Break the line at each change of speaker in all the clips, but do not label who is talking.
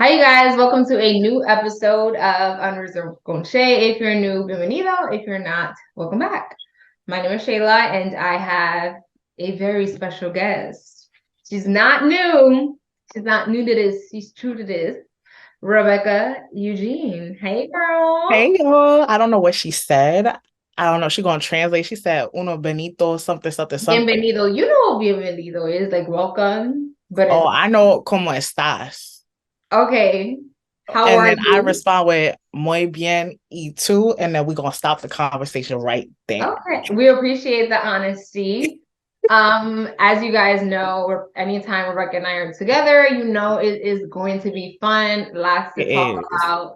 Hi, you guys. Welcome to a new episode of Unreserved con Shay. If you're new, bienvenido. If you're not, welcome back. My name is Shayla, and I have a very special guest. She's not new. She's not new to this. She's true to this. Rebecca Eugene. Hey, girl.
Hey y'all. I don't know what she said. I don't know. She gonna translate. She said uno benito something something something.
Bienvenido. You know what bienvenido is, like welcome, but
Oh,
it's
I know como estás.
okay. How
And
are
then I
you?
respond with muy bien y tú, and then we're gonna stop the conversation right there.
Okay, we appreciate the honesty. As you guys know, anytime Rebecca and I are together, you know it is going to be fun, lots to talk
It is.
about.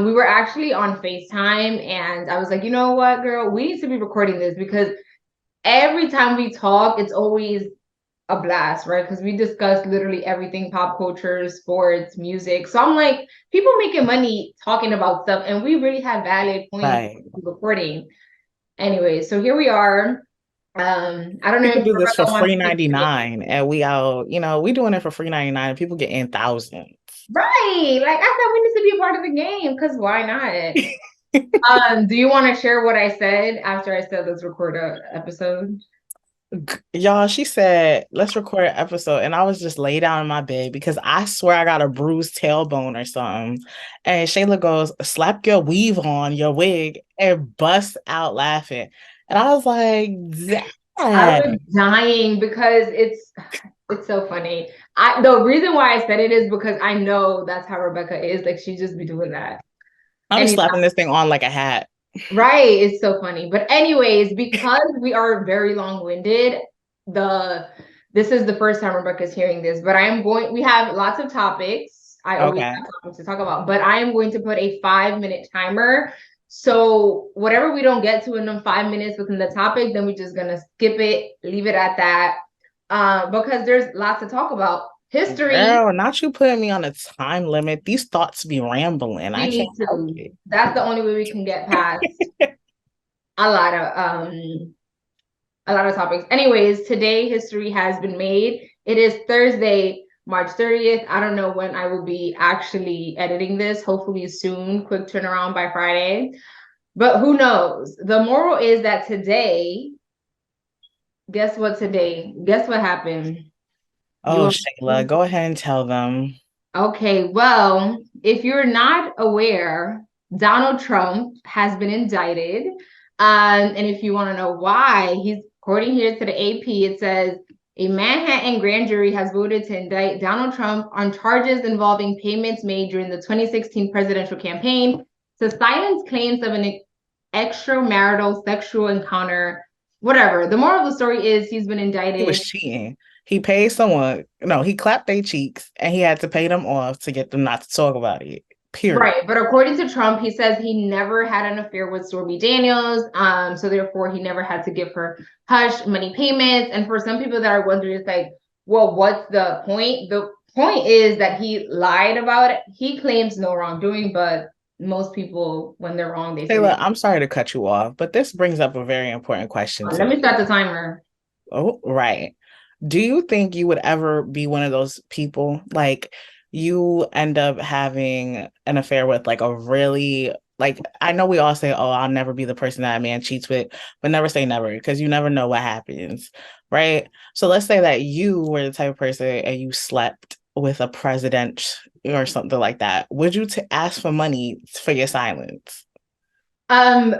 We were actually on FaceTime, and I was like, you know what, girl, we need to be recording this because every time we talk, it's always a blast, right? Because we discuss literally everything pop culture, sports, music. So I'm like, people making money talking about stuff, and we really have valid points
Right.
recording. Anyway, so here we are. I don't know
People
if
do this for
Rebecca wants
free
to say
99 and we out, we doing it for free 99 and people getting thousands.
right. Like I said, we need to be a part of the game because why not? Do you want to share what I said after I said let's record a episode?
Y'all, she said, let's record an episode. And I was just laid down in my bed because I swear I got a bruised tailbone or something. And Shayla goes, slap your weave on, your wig, and bust out laughing. And I was like,
I was
Dad.
dying because it's so funny. The reason why I said it is because I know that's how Rebecca is. Like she just be doing that.
I'll be
Anyway,
slapping this thing on like a hat.
right, it's so funny. But anyways, because we are very long-winded, the this is the first time Rebecca's hearing this, but we have lots of topics. I always
Okay.
have topics to talk about, but I am going to put a 5-minute timer. So whatever we don't get to in them 5 minutes within the topic, then we're just gonna skip it, leave it at that. Because there's lots to talk about. History,
Girl, not you putting me on a time limit. These thoughts be rambling.
we
I can't
need
help
to.
it.
That's the only way we can get past a lot of a lot of topics. Anyways, today history has been made. It is Thursday, March 30th. I don't know when I will be actually editing this. Hopefully soon, quick turnaround by Friday. But who knows? The moral is that today, guess what today? Guess what happened? You
Oh,
want
Shayla, go ahead and tell them.
Okay, well, if you're not aware, Donald Trump has been indicted. And if you want to know why, he's according here to the AP, it says a Manhattan grand jury has voted to indict Donald Trump on charges involving payments made during the 2016 presidential campaign to silence claims of an extramarital sexual encounter. Whatever. The moral of the story is he's been
He was
indicted.
cheating. He paid someone, no, he clapped their cheeks and he had to pay them off to get them not to talk about it. Period.
Right, but according to Trump, he says he never had an affair with Stormy Daniels, so therefore he never had to give her hush money payments. And for some people that are wondering, it's like, well, what's the point? The point is that he lied about it. He claims no wrongdoing, but most people, when they're wrong, they say
Taylor,
they.
I'm sorry to cut you off, but this brings up a very important question to
Let me
me.
start the timer.
Oh, right. Do you think you would ever be one of those people like you end up having an affair with like a really like I know we all say, "Oh, I'll never be the person that a man cheats with," but never say never because you never know what happens, right? So let's say that you were the type of person and you slept with a president or something like that. Would you ask for money for your silence?
Um,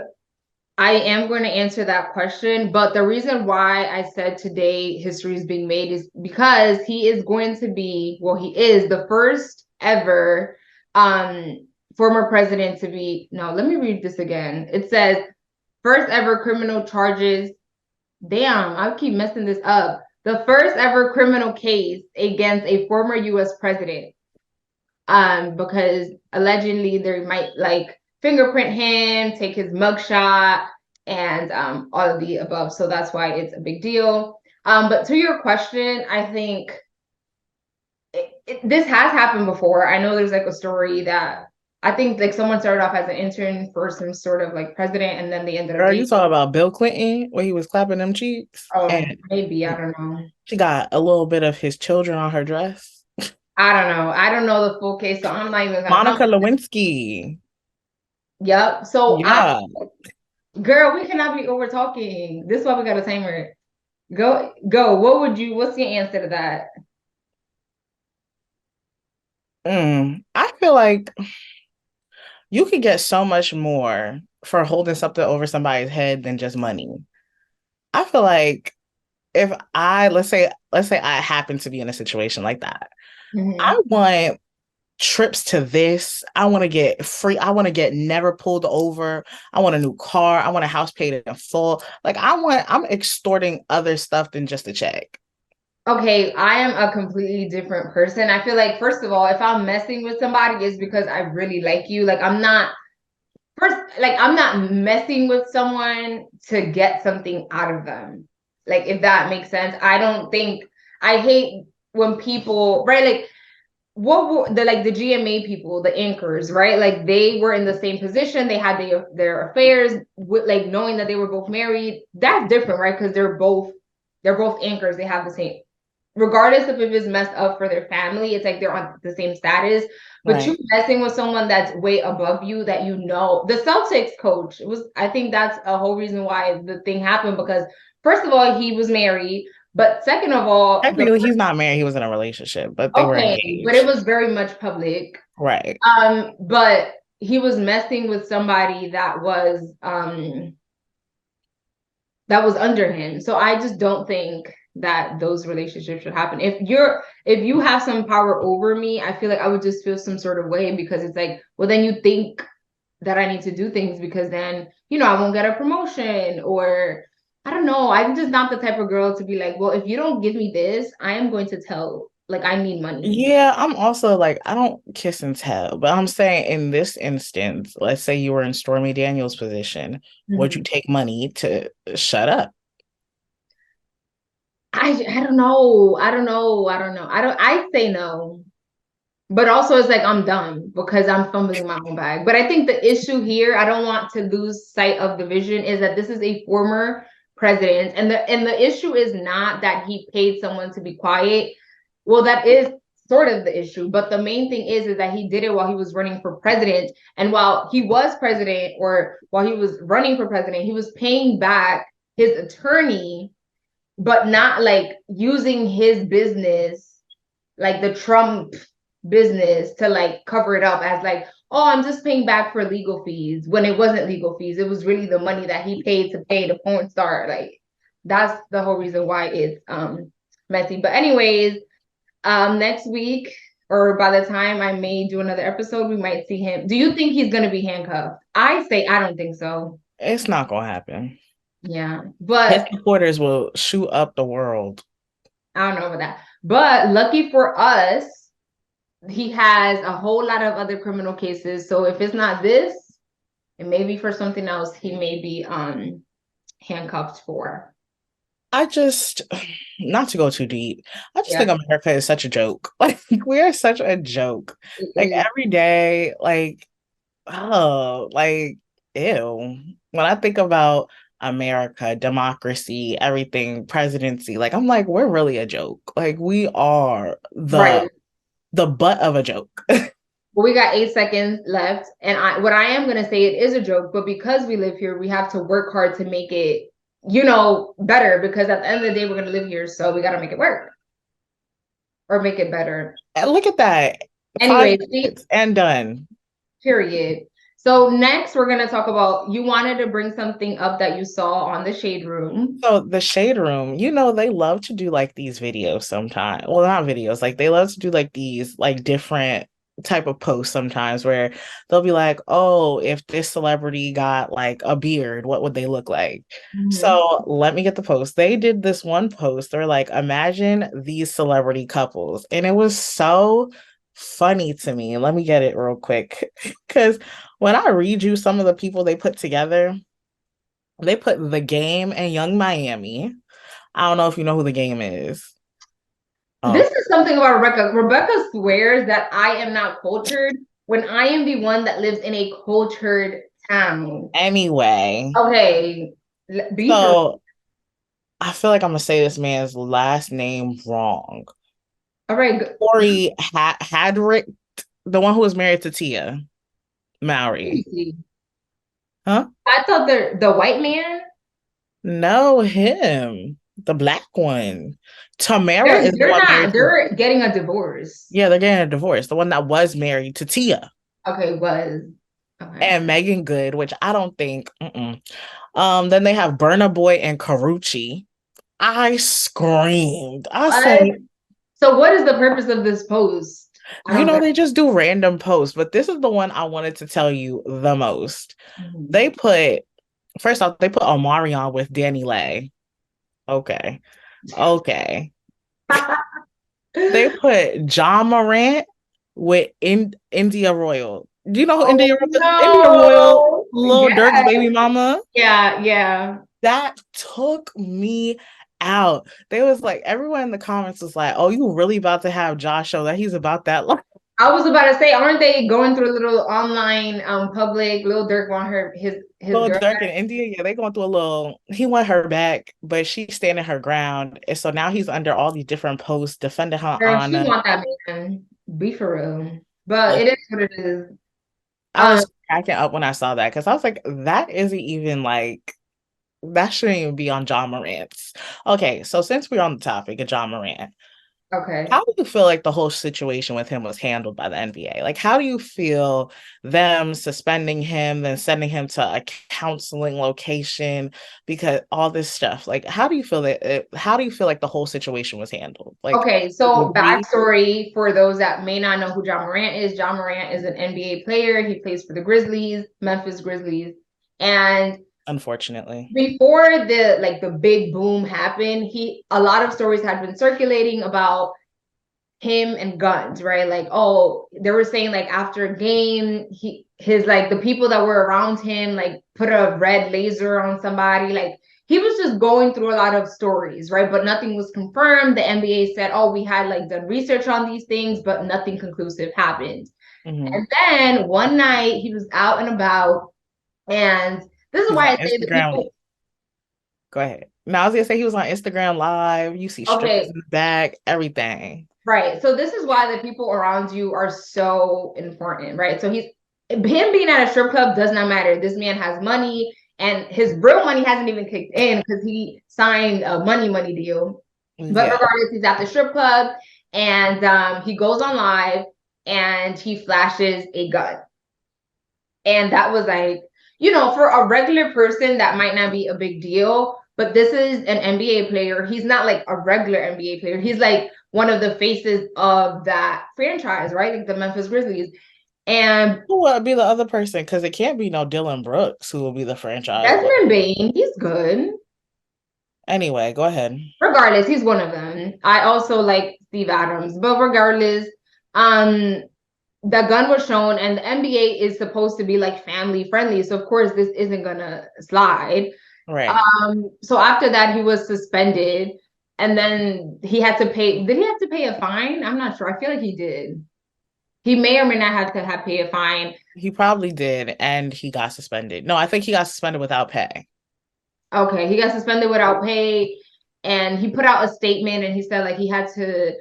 I am going to answer that question, but the reason why I said today history is being made is because he is going to be, well, he is the first ever former president to be, no, let me read this again. It says first ever criminal charges. Damn, I keep messing this up. The first ever criminal case against a former US president. Because allegedly they might like fingerprint him, take his mugshot, and all of the above. So that's why it's a big deal. But to your question, I think this has happened before. I know there's like a story that I think like someone started off as an intern for some sort of like president, and then they ended up
Girl, you
dating.
talk about Bill Clinton when he was clapping them cheeks
Oh,
and
maybe I don't know.
she got a little bit of his children on her dress.
I don't know. I don't know the full case, so I'm not even gonna
Monica
comment.
Lewinsky.
Yep. So
Yeah.
girl, we cannot be over talking. This is why we got a timer. Go. What's your answer to that?
I feel like you could get so much more for holding something over somebody's head than just money. I feel like if I let's say I happen to be in a situation like that,
Hmm.
I want trips to this. I want to get free. I want to get never pulled over. I want a new car. I want a house paid in full. Like I'm extorting other stuff than just a check.
Okay, I am a completely different person. I feel like, first of all, if I'm messing with somebody, it's because I really like you. Like, I'm not messing with someone to get something out of them. Like, if that makes sense. I hate when people, right? Like, what were the GMA people, the anchors, right? Like they were in the same position, they had their affairs with like knowing that they were both married. That's different, right? Because they're both anchors, they have the same, regardless of if it's messed up for their family, it's like they're on the same status. But you
Right.
messing with someone that's way above you, that you know, the Celtics coach was, I think that's a whole reason why the thing happened, because first of all, he was married, but second of all, the
Technically, he's not married. He was in a relationship, but they were
okay, but it
engaged.
was very much public.
Right.
But he was messing with somebody that was under him. So I just don't think that those relationships should happen. If you have some power over me, I feel like I would just feel some sort of way, because it's like, well, then you think that I need to do things, because then, I won't get a promotion, or I don't know. I'm just not the type of girl to be like, well, if you don't give me this, I am going to tell, like, I need money.
Yeah, I'm also like, I don't kiss and tell, but I'm saying in this instance, let's say you were in Stormy Daniels' position, would you
Mhm.
take money to shut up?
I don't know. I don't know. I don't know. I say no. But also it's like I'm dumb because I'm fumbling my own bag. But I think the issue here, I don't want to lose sight of the vision, is that this is a former president. And the issue is not that he paid someone to be quiet. Well, that is sort of the issue. But the main thing is that he did it while he was running for president. And while he was president, or while he was running for president, he was paying back his attorney, but not like using his business, like the Trump business, to like cover it up as like, oh, I'm just paying back for legal fees, when it wasn't legal fees. It was really the money that he paid to pay the porn star. Like that's the whole reason why it's messy. But anyways, next week, or by the time I may do another episode, we might see him. Do you think he's gonna be handcuffed? I say I don't think so.
It's not gonna happen.
Yeah,
His
but
supporters will shoot up the world.
I don't know about that. But lucky for us, he has a whole lot of other criminal cases. So if it's not this, it may be for something else he may be handcuffed for.
I just, not to go too deep, I just think
Yeah,
America is such a joke. Like, we are such a joke.
it
Like,
is.
every day, like, oh, like, ew. When I think about America, democracy, everything, presidency, like, I'm like, we're really a joke. Like, we are
Right.
the butt of a joke.
Well, we got 8 seconds left. And what I am gonna say, it is a joke, but because we live here, we have to work hard to make it, better, because at the end of the day, we're gonna live here. So we gotta make it work, or make it better.
And look at that. Five
Anyway, see,
minutes and done.
period. So next we're gonna talk about, you wanted to bring something up that you saw on the Shade Room.
So the Shade Room, they love to do like these videos sometimes. Well, not videos, like they love to do like these like different type of posts sometimes where they'll be like, oh, if this celebrity got like a beard, what would they look like?
Mhm.
So let me get the post. They did this one post. They're like, imagine these celebrity couples. And it was so funny to me. Let me get it real quick. Because when I read you some of the people they put together, they put The Game and Young Miami. I don't know if you know who The Game is.
This
Oh,
is something about Rebecca. Rebecca swears that I am not cultured, when I am the one that lives in a cultured town.
anyway.
Okay, be for
So I feel like I'm gonna say this man's last name wrong.
All right.
Corey Hadrick, the one who was married to Tia
Let me
Mowry.
see.
Huh?
I thought the white man.
No, him. The black one. Tamara is the
They're
one
not.
married to,
They're getting a divorce.
yeah, they're getting a divorce. The one that was married to Tia.
Okay, was okay.
And Megan Good, which I don't think. Mm-mm. Then they have Burna Boy and Karuchi. I screamed. I
What?
said,
So what is the purpose of this post? I
you
don't
know,
get.
they just do random posts, but this is the one I wanted to tell you the most.
Mhm.
They put, first off, they put Omarion with Danny Lay. Okay. Okay. They put John Morant with India Royal. Do you know who
Oh
India Royal is? India Royal,
no!
Lil Durk's
Yeah,
baby mama.
yeah, yeah.
That took me out. They was like, everyone in the comments was like, "Oh, you really about to have Josh show that he's about that life?"
I was about to say, aren't they going through a little online public? Lil Durk want his
Lil
girl
Durk in
back.
India, yeah, they going through a little. He want her back, but she's standing her ground, and so now he's under all these different posts defending her
Girl, she
honor.
want that man. Be for real. But
Look,
it is what it is.
I
Um,
was cracking up when I saw that because I was like, that isn't even like that shouldn't even be on John Morant's. Okay, so since we're on the topic of John Morant,
okay.
how do you feel like the whole situation with him was handled by the NBA? Like, how do you feel them suspending him, then sending him to a counseling location because all this stuff? Like, how do you feel how do you feel like the whole situation was handled? Like,
Okay,
do you
so
agree?
backstory for those that may not know who John Morant is. John Morant is an NBA player. He plays for the Grizzlies, Memphis Grizzlies. And
Unfortunately.
before the big boom happened, he a lot of stories had been circulating about him and guns, right? Like, oh, they were saying like after a game, his like the people that were around him like put a red laser on somebody. Like he was just going through a lot of stories, right? But nothing was confirmed. The NBA said, oh, we had like done research on these things, but nothing conclusive happened.
Hmm.
And then one night he was out and about, and this is
He's
why
on
I say the
Instagram.
people.
Go ahead. No, I was gonna say he was on Instagram Live. You see strippers
Okay,
in the back, everything.
right. So this is why the people around you are so important, right? So him being at a strip club does not matter. This man has money, and his real money hasn't even kicked in because he signed a money deal. But
Yeah.
regardless, he's at the strip club, and he goes on live and he flashes a gun. And that was like, for a regular person, that might not be a big deal. But this is an NBA player. He's not like a regular NBA player. He's like one of the faces of that franchise, right? Like the Memphis Grizzlies. And
Who would be the other person? Because it can't be no Dylan Brooks who will be the franchise player.
Desmond Bain, he's good.
Anyway, go ahead.
Regardless, he's one of them. I also like Steve Adams, but regardless, um, the gun was shown, and the NBA is supposed to be like family friendly. So of course, this isn't gonna slide.
Right.
So after that, he was suspended, and then he had to pay. Did he have to pay a fine? I'm not sure. I feel like he did. He may or may not have to have pay a fine.
He probably did, and he got suspended. No, I think he got suspended without pay.
Okay, he got suspended without pay, and he put out a statement, and he said like he had to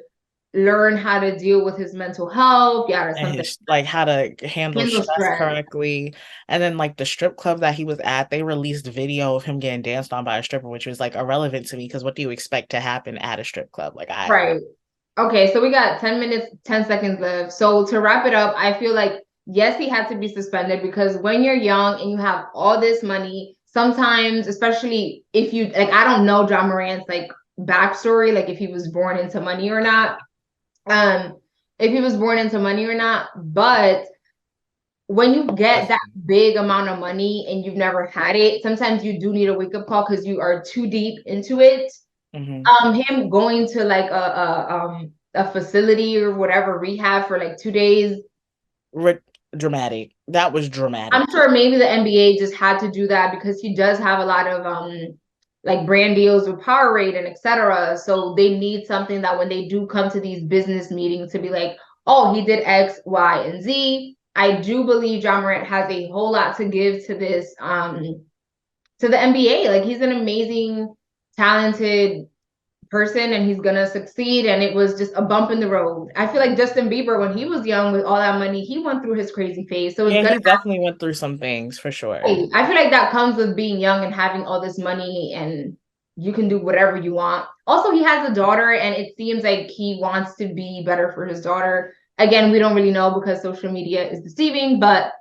learn how to deal with his mental health, yeah, or
And
something.
his like how to handle
Handle
stress
stress.
correctly. And then like the strip club that he was at, they released video of him getting danced on by a stripper, which was like irrelevant to me because what do you expect to happen at a strip club? Like I
Right. Okay, so we got 10 minutes, 10 seconds left. So to wrap it up, I feel like yes, he had to be suspended because when you're young and you have all this money, sometimes, especially if you like, I don't know John Morant's like backstory, like if he was born into money or not. Um, if he was born into money or not, but when you get that big amount of money and you've never had it, sometimes you do need a wake-up call because you are too deep into it.
Mhm.
Him going to like a facility or whatever rehab for like 2 days.
Ri- Dramatic. That was
I'm
dramatic.
sure maybe the NBA just had to do that because he does have a lot of like brand deals with Powerade and etc. So they need something that when they do come to these business meetings to be like, oh, he did X, Y, and Z. I do believe John Morant has a whole lot to give to the NBA. Like he's an amazing, talented person and he's gonna succeed, and it was just a bump in the road. I feel like Justin Bieber, when he was young with all that money, he went through his crazy phase. So it's
Yeah,
gonna
he definitely went through some things for sure.
happen. I feel like that comes with being young and having all this money, and you can do whatever you want. Also, he has a daughter, and it seems like he wants to be better for his daughter. Again, we don't really know because social media is deceiving, but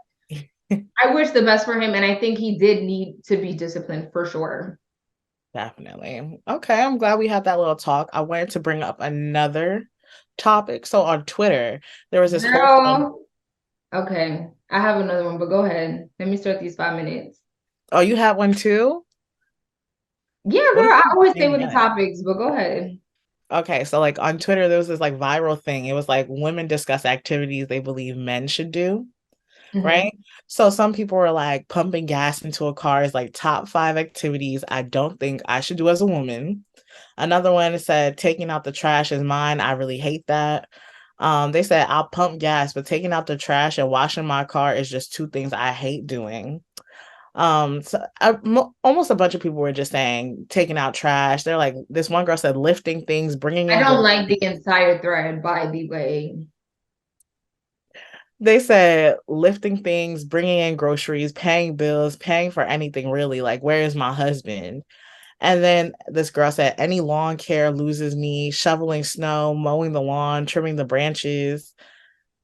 I wish the best for him, and I think he did need to be disciplined for sure.
Definitely. Okay, I'm glad we had that little talk. I wanted to bring up another topic. So on Twitter, there was this whole thing.
Girl, okay, I have another one, but go ahead. Let me start these 5 minutes.
Oh, you had one too?
Yeah,
What
girl,
if
I
we have the
always stay
same
with the
one?
topics, but go ahead.
Okay, so like on Twitter, there was this like viral thing. It was like women discuss activities they believe men should do,
Mhm.
right? So some people were like pumping gas into a car is like top 5 activities I don't think I should do as a woman. Another one said taking out the trash is mine. I really hate that. They said I'll pump gas, but taking out the trash and washing my car is just two things I hate doing. Almost a bunch of people were just saying taking out trash. They're like, this one girl said lifting things, bringing
I
in
don't like the
groceries.
entire thread, by the way.
They said lifting things, bringing in groceries, paying bills, paying for anything really. Like, where is my husband? And then this girl said, any lawn care loses me, shoveling snow, mowing the lawn, trimming the branches.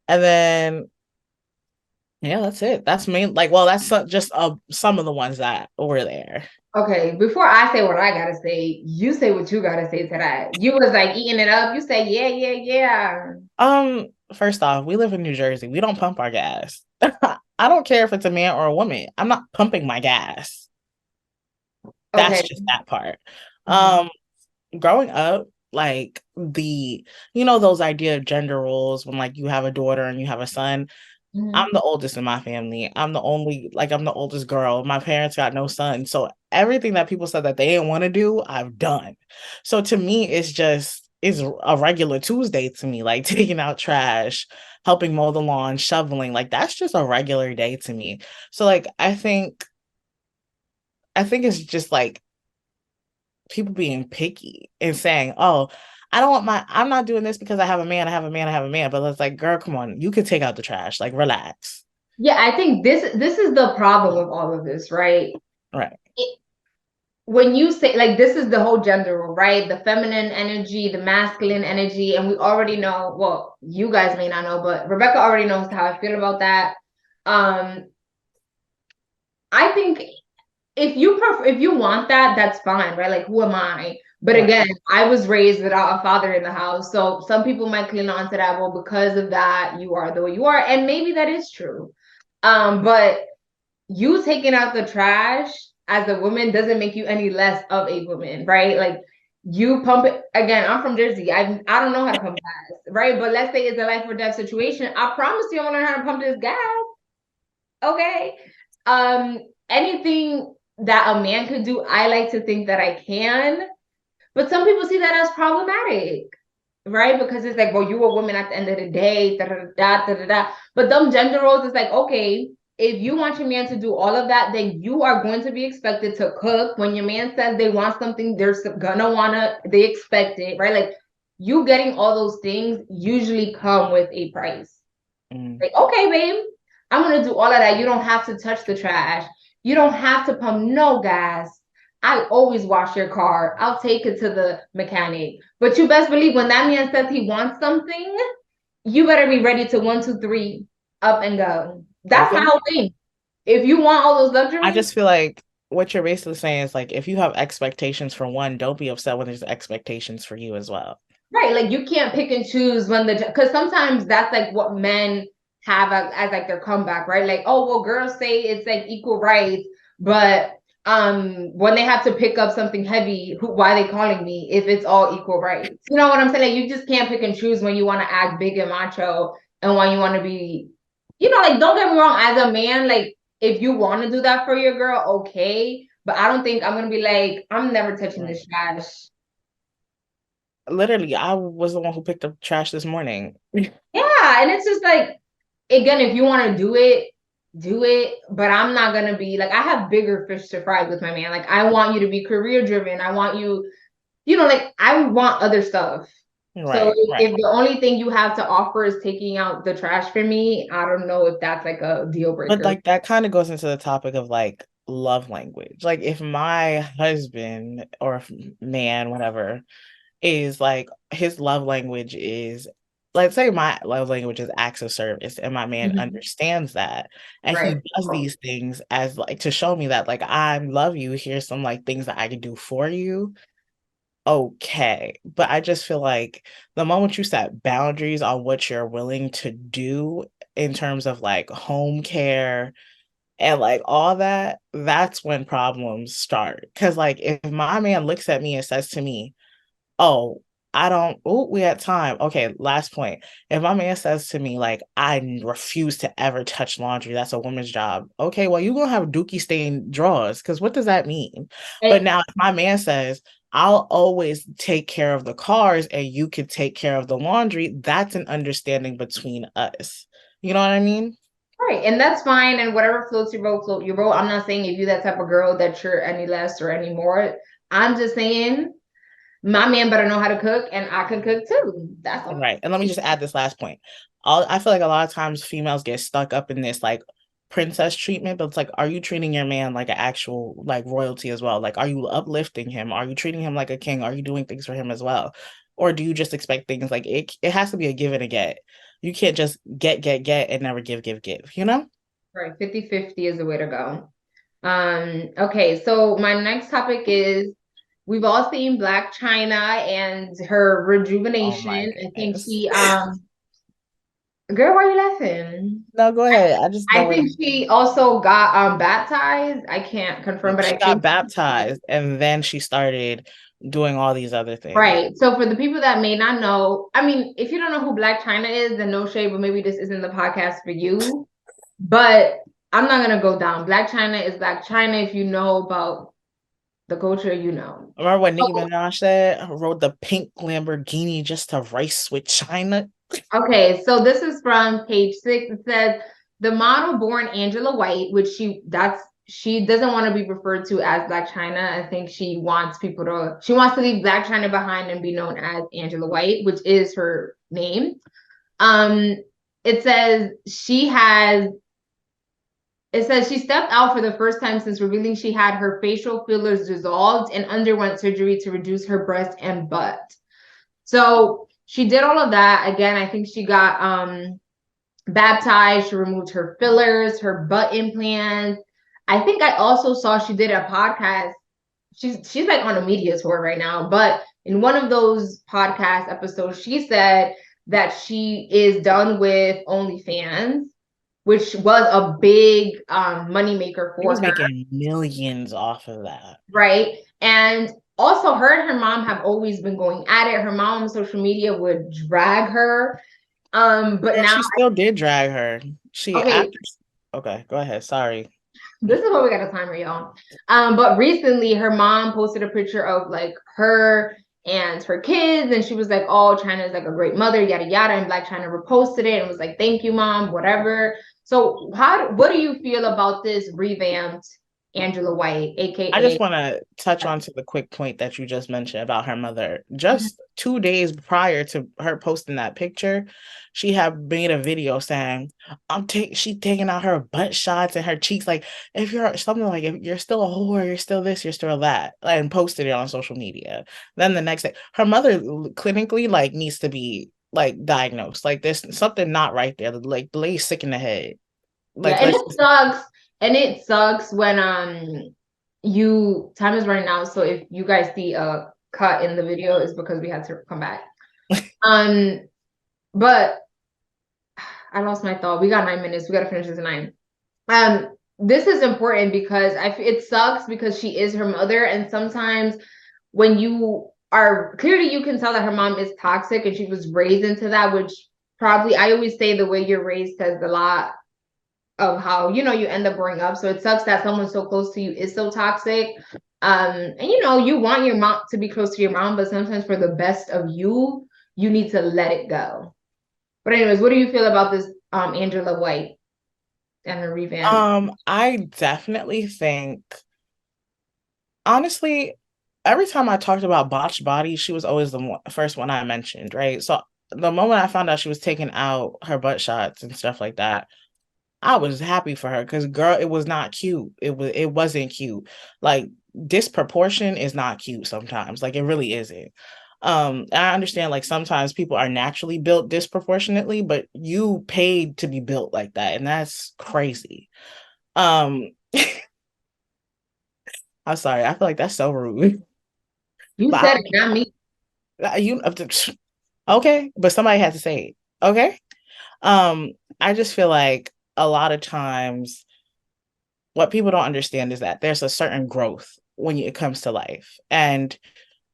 And then, yeah, that's it. That's main, like, well, that's just some of the ones that were there.
Okay, before I say what I gotta say, you say what you gotta say to that. You was like eating it up. You say, yeah, yeah, yeah.
First off, we live in New Jersey. We don't pump our gas. I don't care if it's a man or a woman. I'm not pumping my gas. That's
Okay.
just that part.
Mhm.
Um, Growing up, like those idea of gender roles when like you have a daughter and you have a son. I'm
Mhm.
the oldest in my family. I'm the oldest girl. My parents got no son. So everything that people said that they didn't want to do, I've done. So to me, it's a regular Tuesday to me, like taking out trash, helping mow the lawn, shoveling. Like that's just a regular day to me. So like I think it's just like people being picky and saying, "Oh, I'm not doing this because I have a man, I have a man, I have a man." But it's like, girl, come on, you could take out the trash. Like, relax.
Yeah, I think this is the problem with all of this, right?
Right.
It, when you say like this is the whole gender role, right? The feminine energy, the masculine energy, and we already know, well, you guys may not know, but Rebecca already knows how I feel about that. Um, I think if you want that, that's fine, right? Like who am I? But
Right.
again, I was raised without a father in the house. So some people might cling on to that. Well, because of that, you are the way you are. And maybe that is true. But you taking out the trash as a woman doesn't make you any less of a woman, right? Like you pump it again. I'm from Jersey. I don't know how to pump gas, right? But let's say it's a life or death situation. I promise you, I'm gonna learn how to pump this gas. Okay. Um, Anything that a man could do, I like to think that I can. But some people see that as problematic, right? Because it's like, well, you're a woman at the end of the day, da da da da da da. But them gender roles is like, okay, if you want your man to do all of that, then you are going to be expected to cook. When your man says they want something, they're gonna wanna, they expect it, right? Like you getting all those things usually come with a price.
Mm.
Like, okay, babe, I'm gonna do all of that. You don't have to touch the trash. You don't have to pump no gas. I always wash your car. I'll take it to the mechanic. But you best believe when that man says he wants something, you better be ready to 1, 2, 3, up and go. That's my
Okay.
whole thing. If you want all those
I
luxuries,
just feel like what you're basically saying is like if you have expectations for one, don't be upset when there's expectations for you as well.
right? Like you can't pick and choose when the because sometimes that's like what men have as like their comeback, right? Like, oh well, girls say it's like equal rights, but when they have to pick up something heavy, why are they calling me if it's all equal rights? You know what I'm saying? Like you just can't pick and choose when you want to act big and macho and when you want to be, like don't get me wrong, as a man, like if you want to do that for your girl, okay. But I don't think I'm gonna be like, I'm never touching
Right.
this trash.
Literally, I was the one who picked up trash this morning.
Yeah, and it's just like again, if you want to do it, do it. But I'm not gonna be like I have bigger fish to fry with my man. Like I want you to be career driven. I want you. like I want other stuff. So
Right,
if
right.
the only thing you have to offer is taking out the trash for me, I don't know if that's like a deal
But
breaker.
like that kind of goes into the topic of like love language. Like if my husband or man, whatever, is like his love language is, let's say my love language is acts of service and my man
Mhm.
understands that and he
Right.
does these things as like to show me that like I love you, here's some like things that I can do for you. Okay, but I just feel like the moment you set boundaries on what you're willing to do in terms of like home care and like all that, that's when problems start. Because like if my man looks at me and says to me, oh, I don't, oh, we had time. Okay, last point. If my man says to me, like, I refuse to ever touch laundry, that's a woman's job. Okay, well, you're gonna have dookie stained drawers, because what does that mean? But
And,
now if my man says, I'll always take care of the cars and you could take care of the laundry, that's an understanding between us. You know what I mean?
right. And that's fine. And whatever floats your boat, float your boat. I'm not saying if you that type of girl that you're any less or any more. I'm just saying my man better know how to cook and I can cook too. That's all.
Right. And let me just add this last point. I feel like a lot of times females get stuck up in this like princess treatment, but it's like, are you treating your man like an actual like royalty as well? Like, are you uplifting him? Are you treating him like a king? Are you doing things for him as well? Or do you just expect things like it has to be a give and a get. You can't just get and never give, you know?
Right. 50-50 is the way to go. Okay, so my next topic is we've all seen Blac Chyna and her
Oh my
rejuvenation. I think
goodness.
she girl, why are you laughing?
No, go ahead. I just
I
know it.
think she also got baptized. I can't confirm, but
She
I
got
think
baptized and then she started doing all these other things.
right. So for the people that may not know, I mean, if you don't know who Blac Chyna is, then no shade, but maybe this isn't the podcast for you. But I'm not gonna go down. Blac Chyna is Blac Chyna. If you know about the culture, you know.
Remember what Nicki Minaj said? Rode the pink Lamborghini just to race with China.
Okay, so this is from page 6. It says the model born Angela White, which she doesn't want to be referred to as Blac Chyna. I think she wants to leave Blac Chyna behind and be known as Angela White, which is her name. Um, it says she stepped out for the first time since revealing she had her facial fillers dissolved and underwent surgery to reduce her breast and butt. So she did all of that. Again, I think she got baptized. She removed her fillers, her butt implants. I think I also saw she did a podcast. She's like on a media tour right now, but in one of those podcast episodes, she said that she is done with OnlyFans, which was a big money maker
He
for
was
her,
making millions off of that.
right? And also, her and her mom have always been going at it. Her mom on social media would drag her. But
Girl,
now,
she still did drag her. She
okay,
after okay, go ahead. Sorry.
this is what we got a timer, y'all. But recently her mom posted a picture of like her and her kids, and she was like, "Oh, China is like a great mother, yada yada." And Blac Chyna reposted it and was like, "Thank you, mom, whatever." So, what do you feel about this revamped Angela White,
I
aka?
just want to touch on to the quick point that you just mentioned about her mother. Just 2 days prior to her posting that picture, she had made a video saying, she taking out her butt shots and her cheeks. Like, if you're something like, if you're still a whore, you're still this, you're still that, and posted it on social media. Then the next day, her mother clinically like needs to be like diagnosed. Like, there's something not right there. Like, the lady's sick in the head.
Yeah,
Like,
and
let's
it sucks. And it sucks when you time is running out. So if you guys see a cut in the video, it's because we had to come back. Um, but I lost my thought. We got 9 minutes. We gotta finish this at 9. This is important because it sucks because she is her mother, and sometimes when you are clearly you can tell that her mom is toxic and she was raised into that, which probably I always say the way you're raised says a lot of how you end up growing up. So it sucks that someone so close to you is so toxic. And you want your mom to be close to your mom, but sometimes for the best of you, you need to let it go. But anyways, what do you feel about this Angela White and her revamp?
I definitely think, honestly, every time I talked about botched body, she was always the first one I mentioned, right? So the moment I found out she was taking out her butt shots and stuff like that, I was happy for her because girl, it was not cute. It wasn't cute. Like disproportion is not cute sometimes. Like it really isn't. I understand like sometimes people are naturally built disproportionately, but you paid to be built like that, and that's crazy. Um, I'm sorry, I feel like that's so rude.
You
But I
said
don't
it, not me.
you okay, but somebody had to say it. Okay. Um, I just feel like a lot of times what people don't understand is that there's a certain growth when it comes to life. And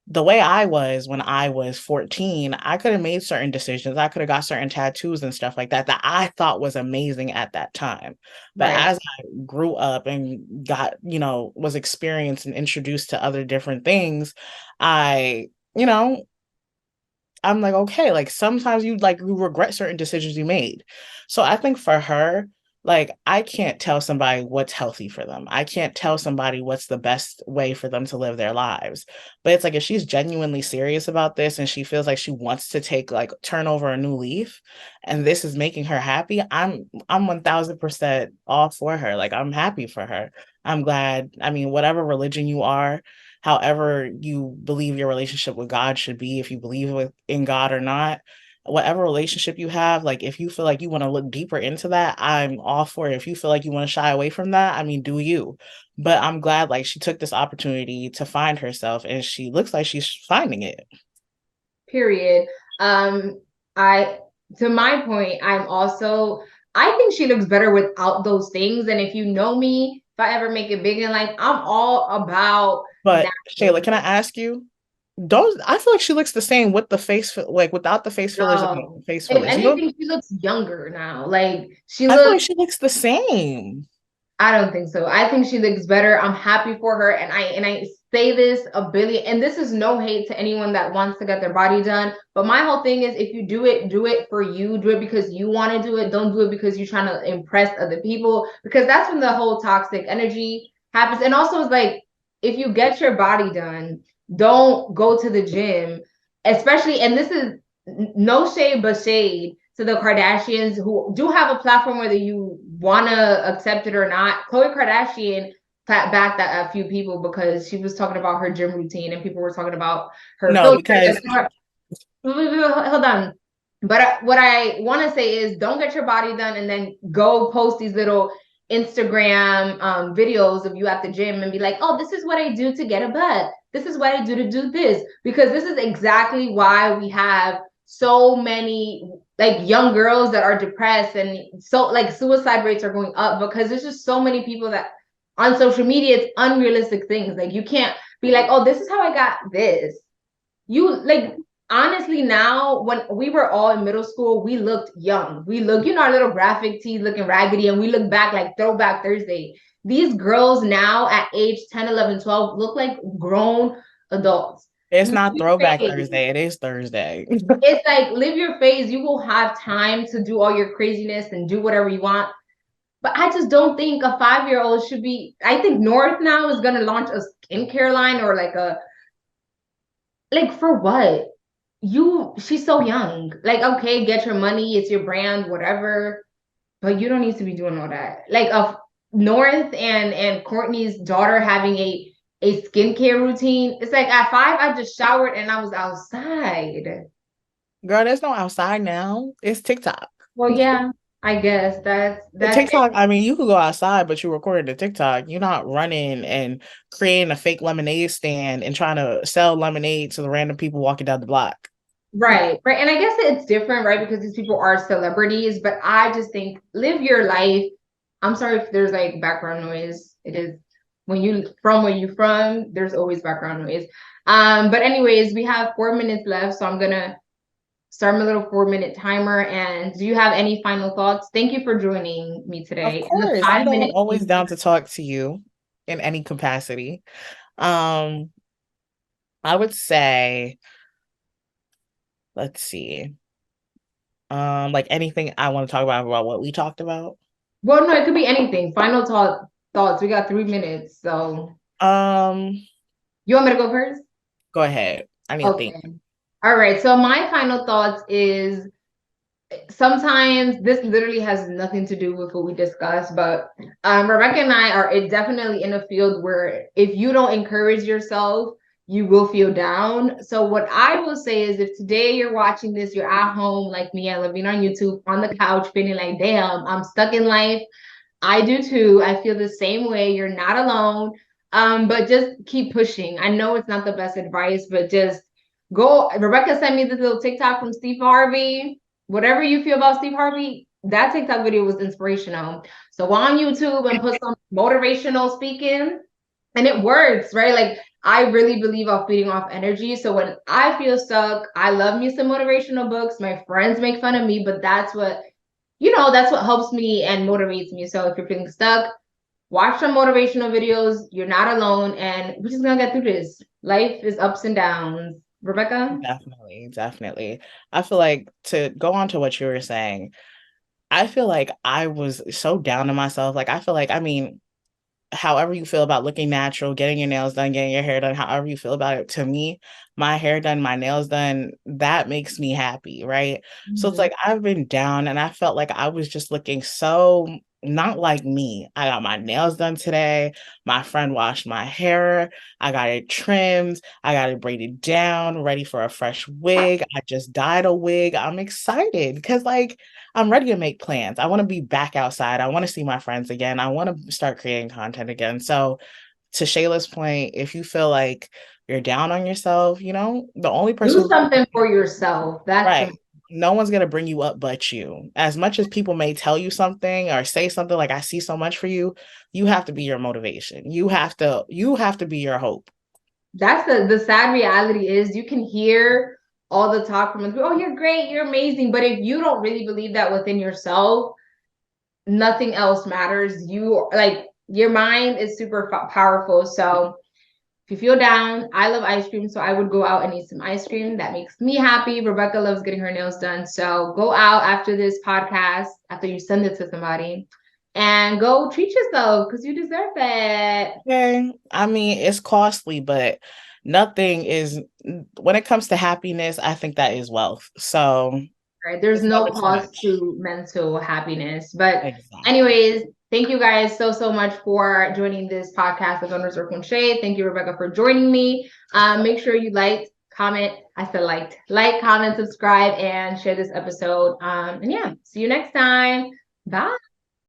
the way I was when I was 14, I could have made certain decisions. I could have got certain tattoos and stuff like that that I thought was amazing at that time. But
Right.
as I grew up and got, was experienced and introduced to other different things, I, you know, I'm like, okay, like sometimes you regret certain decisions you made. So I think for her, like I can't tell somebody what's healthy for them. I can't tell somebody what's the best way for them to live their lives. But it's like if she's genuinely serious about this and she feels like she wants to take like turn over a new leaf and this is making her happy, I'm 1000% all for her. Like I'm happy for her. I'm glad. I mean, whatever religion you are, however you believe your relationship with God should be, if you believe in God or not, whatever relationship you have, like if you feel like you want to look deeper into that, I'm all for it. If you feel like you want to shy away from that, I mean, do you? But I'm glad like she took this opportunity to find herself and she looks like she's finding it.
Period. Um, I to my point, I think she looks better without those things. And if you know me, if I ever make it big in life, I'm all about
But Shayla,
natural.
can I ask you? Don't I feel like she looks the same with the like without the face fillers and
No.
the face
If
fillers. You know,
anything, she looks younger now. Like she
I feel like
looks
she looks the same.
I don't think so. I think she looks better. I'm happy for her. And I say this a billion, and this is no hate to anyone that wants to get their body done. But my whole thing is if you do it for you, do it because you want to do it. Don't do it because you're trying to impress other people. Because that's when the whole toxic energy happens. And also it's like if you get your body done, don't go to the gym, especially, and this is no shade but shade to the Kardashians who do have a platform whether you want to accept it or not. Khloe Kardashian backed a few people because she was talking about her gym routine and people were talking about her
No,
filter.
because
Hold on. But what I want to say is don't get your body done and then go post these little Instagram videos of you at the gym and be like, oh, this is what I do to get a butt. This is what I do to do this. Because this is exactly why we have so many like young girls that are depressed and so like suicide rates are going up because there's just so many people that on social media it's unrealistic things. Like you can't be like, oh, this is how I got this. You like honestly now when we were all in middle school we looked young, we look, our little graphic tees looking raggedy and we look back like throwback Thursday. These girls now at age 10, 11, 12 look like grown adults.
it's
Live
not
your
throwback
phase.
Thursday. It is Thursday.
It's like live your phase, you will have time to do all your craziness and do whatever you want. But I just don't think a 5-year old should be. I think North now is going to launch a skincare line or like a, like for what? She's so young. Like, okay, get your money, it's your brand, whatever. But you don't need to be doing all that. Like of North and Courtney's daughter having a skincare routine. It's like at 5, I just showered and I was outside.
Girl, there's no outside now. It's TikTok.
Well, yeah, I guess that's it.
TikTok, I mean, you could go outside, but you recorded the TikTok. You're not running and creating a fake lemonade stand and trying to sell lemonade to the random people walking down the block.
Right, right. And I guess it's different, right? Because these people are celebrities, but I just think live your life. I'm sorry if there's like background noise. It is when you from where you from, there's always background noise. But anyways, we have 4 minutes left, so I'm gonna start my little 4-minute timer. And do you have any final thoughts? Thank you for joining me
Of
today. The
course,
5 minute.
I'm always down to talk to you in any capacity. Um, I would say, let's see. Like anything I want to talk about what we talked about.
Well, no, it could be anything. Final thoughts. We got 3 minutes, so
Um,
You want me to go first?
Go ahead. I need to think.
Okay. All right. So my final thoughts is sometimes this literally has nothing to do with what we discussed, but Rebecca and I are definitely in a field where if you don't encourage yourself, you will feel down. So what I will say is if today you're watching this, you're at home like me, I living on YouTube on the couch, feeling like, damn, I'm stuck in life. I do too. I feel the same way. You're not alone. But just keep pushing. I know it's not the best advice, but just go. Rebecca sent me this little TikTok from Steve Harvey. Whatever you feel about Steve Harvey, that TikTok video was inspirational. So go on YouTube and put some motivational speaking, and it works, right? Like I really believe off feeding off energy. So when I feel stuck, I love me some motivational books. My friends make fun of me, but that's what helps me and motivates me. So if you're feeling stuck, watch some motivational videos. You're not alone, and we're just gonna get through this. Life is ups and downs. Rebecca?
Definitely, definitely. I feel like to go on to what you were saying, I feel like I was so down on myself. Like, I feel like, I mean, however you feel about looking natural, getting your nails done, getting your hair done, however you feel about it, to me, my hair done, my nails done, that makes me happy, right? So it's
Mhm.
like I've been down and I felt like I was just looking so not like me. I got my nails done today. My friend washed my hair. I got it trimmed. I got it braided down, ready for a fresh wig. I just dyed a wig. I'm excited because, like, I'm ready to make plans. I want to be back outside. I want to see my friends again. I want to start creating content again. So, to Shayla's point, if you feel like you're down on yourself, the only person
Do
who's
something for yourself. That's
right. No one's gonna bring you up but you. As much as people may tell you something or say something like I see so much for you, you have to be your motivation. You have to be your hope.
the sad reality is you can hear all the talk from us. Oh, you're great, you're amazing. But if you don't really believe that within yourself, nothing else matters. You like your mind is super powerful. So if you feel down, I love ice cream, so I would go out and eat some ice cream. That makes me happy. Rebecca loves getting her nails done. So go out after this podcast, after you send it to somebody, and go treat yourself because you deserve it.
Okay. I mean, it's costly, but nothing is when it comes to happiness, I think that is wealth. So
Right? There's
it's
no
never too
cost
much.
to mental happiness. But
Exactly.
anyways, thank you guys so much for joining this podcast of Underscore Crochet. Thank you, Rebecca, for joining me. Make sure you like, comment. I said like, comment, subscribe, and share this episode. And yeah, see you next time. Bye.